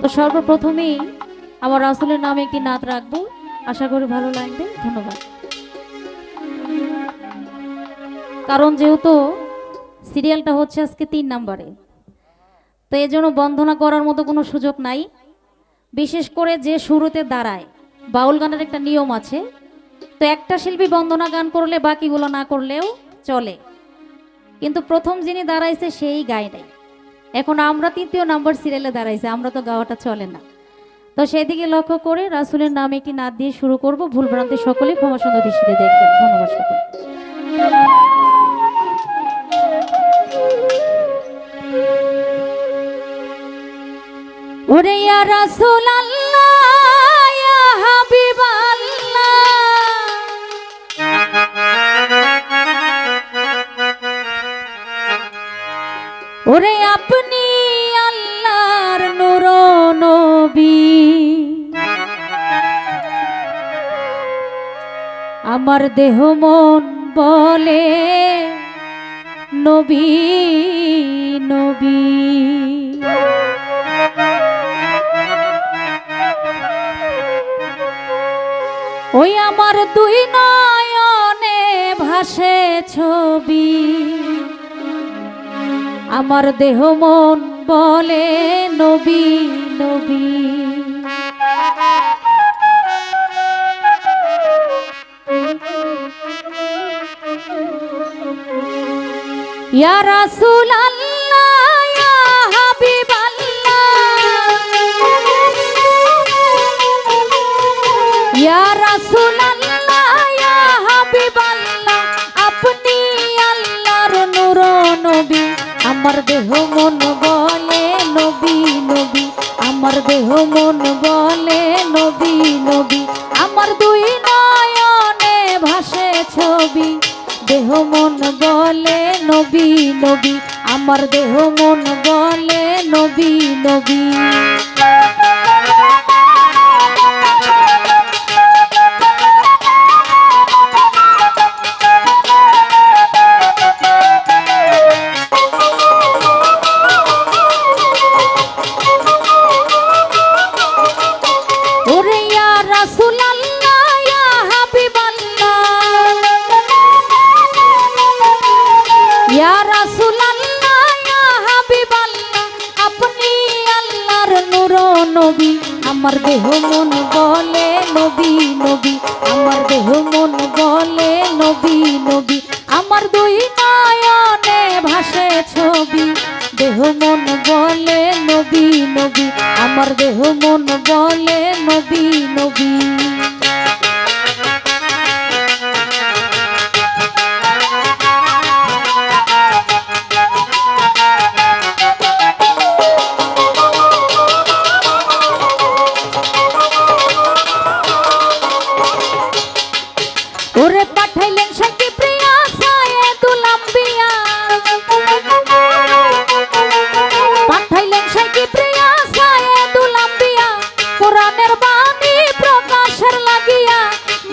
তো সর্বপ্রথমেই আমার রাসূলের নামে একটি নাত রাখবো, আশা করি ভালো লাগবে। ধন্যবাদ। কারণ যেহেতু সিরিয়ালটা হচ্ছে আজকে 3 নম্বরে, তো এই জন্য বন্দনা করার মতো কোনো সুযোগ নাই। বিশেষ করে যে শুরুতে দাঁড়ায়, বাউল গানের একটা নিয়ম আছে, তো একটা শিল্পী বন্দনা গান করলে বাকিগুলো না করলেও চলে, কিন্তু প্রথম যিনি দাঁড়াইছে সেই গায় নাই। এখন আমরা 3য় নম্বর সিরিয়ালে দাঁড়াইছে, আমরা তো গাওয়াটা চলে না। তো সেই দিকে লক্ষ্য করে রাসূলের নামে একটি নাত দিয়ে শুরু করব। ভুলভ্রান্তি সকলেই ক্ষমা সুন্দর দৃষ্টিতে দেখবেন। ধন্যবাদ সকল। ওরে ইয়া রাসূলুল্লাহ ইয়া হাবিবাল্লাহ, ওরে আপনি আল্লাহর নূর নবী, আমার দেহ মন বলে নবী নবী। ওই আমার দুই নয়নে ভাসে ছবি, আমার দেহ মন বলে নবী নবী। ইয়া রাসূলুল্লাহ ইয়া হাবিবাল্লাহ, ইয়া রাসূলুল্লাহ ইয়া হাবিবাল্লাহ, আপনি আল্লাহর নূর নবী, আমার দেহ মন বলে নবী নবী, আমার দেহ মন বলে নবী নবী। আমার দুই নয়নে ভাসে ছবি, দেহ মন বলে নবী নবী, আমার দেহ মন বলে নবী নবী। ওরে ইয়া রাসূলুল্লাহ ইয়া হাবিবাল্লাহ, ইয়া রাসূলুল্লাহ ইয়া হাবিবাল্লাহ, আপনি আল্লাহর নূর নবী, আমার দেহ মন বলে নবী নবী, আমার দেহ মন বলে নবী নবী। আমার দুই নয়নে ভাসে ছবি, দেহ মন বলে নবী নবী, আমার দেহ মন বলে নবী নবী। ওরে পাঠাইলেন শাকি প্রিয়া সায়েদুল আম্বিয়া, পাঠাইলেন শাকি প্রিয়া সায়েদুল আম্বিয়া, কোরআনের বাণী প্রকাশের লাগিয়া,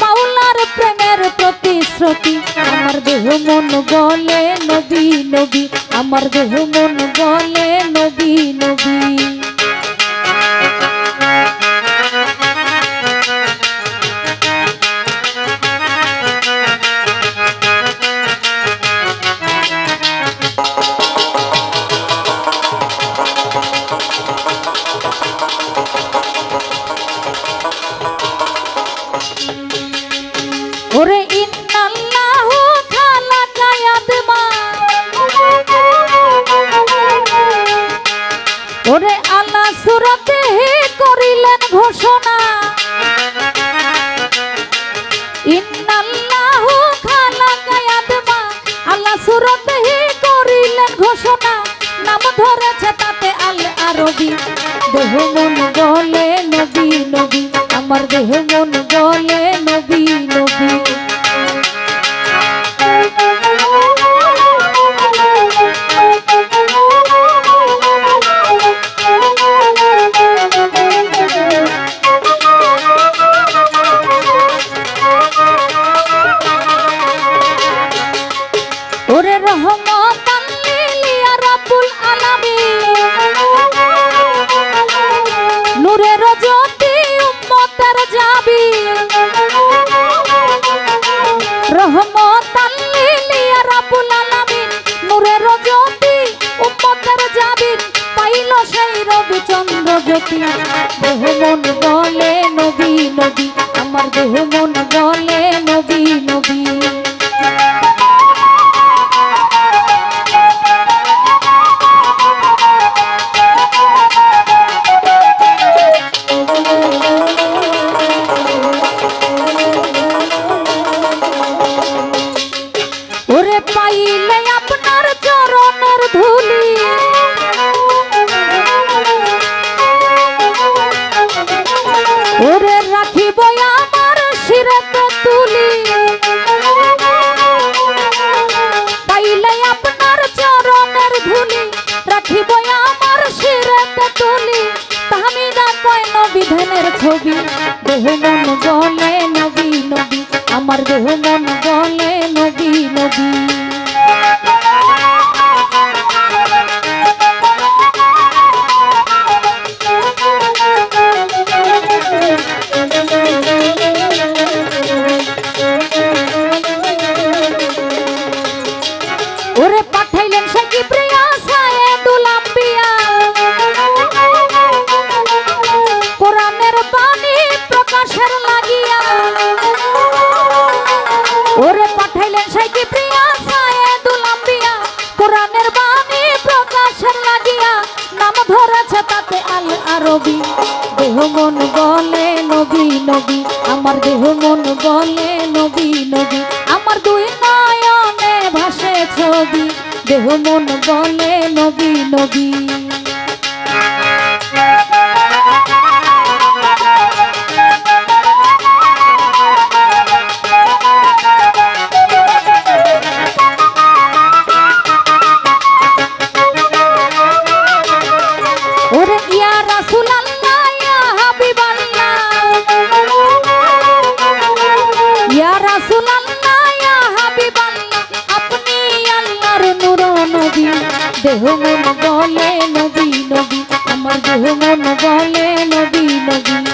মাওলার প্রেমের প্রতিশ্রুতি, আমার দেহ মন বলে নবী নবী, আমার দেহ মন বলে নবী নবী। ওরে ইন্নাল্লাহু খালাকা আদমা, ওরে আল্লাহ সূরাতে করিলেন ঘোষণা, ইন্নাল্লাহু খালাকা আদমা, আল্লাহ সূরাতে করিলেন ঘোষণা, নাম ধরেছে তাতে আল আরবি, দেহ মন বলে নবী নবী, আমার দেহ মন বলে নবী নবী। ওরে রহমতাল লিল ইয়া রাব্বুল আলামিন, সতী দেহ মন বলে নবী নবী আমার দেহ মন বলে নবী নবী ওরে পাইলে আপনার চরণের ধুলি ওরে রাখিব আমার শিরতে তুলি পাইলে আপনার চরণের ধুলি রাখিব আমার শিরতে তুলি তাহমিদা কয় নবী ধ্যানের ছবি দেহ মন বলে নবী নবী আমার দেহ মন বলে নবী নবী ওরে পাঠাইলেন সে কি প্রিয়া সায়েদুল আম্বিয়া কোরআনের বাণী প্রকাশের লাগিয়া ওরে পাঠাইলেন সে কি প্রিয়া সায়েদুল আম্বিয়া কোরআনের বাণী প্রকাশের লাগিয়া নাম ধরেছে তাতে আল আরবি দেহ মন বলে নবী নবী আমার দেহ মন বলে নবী নবী আমার দুই নয়নে ভাসে ছবি দেহ মন বলে নবী নবী ওরে ইয়া রাসূলুল্লাহ ইয়া হাবিবাল্লাহ ইয়া রাসূলুল্লাহ ইয়া হাবিবাল্লাহ আপনি আল্লাহর নূর নবী দেহ মন বলে নবী নবী আমার দেহ মন বলে নবী নবী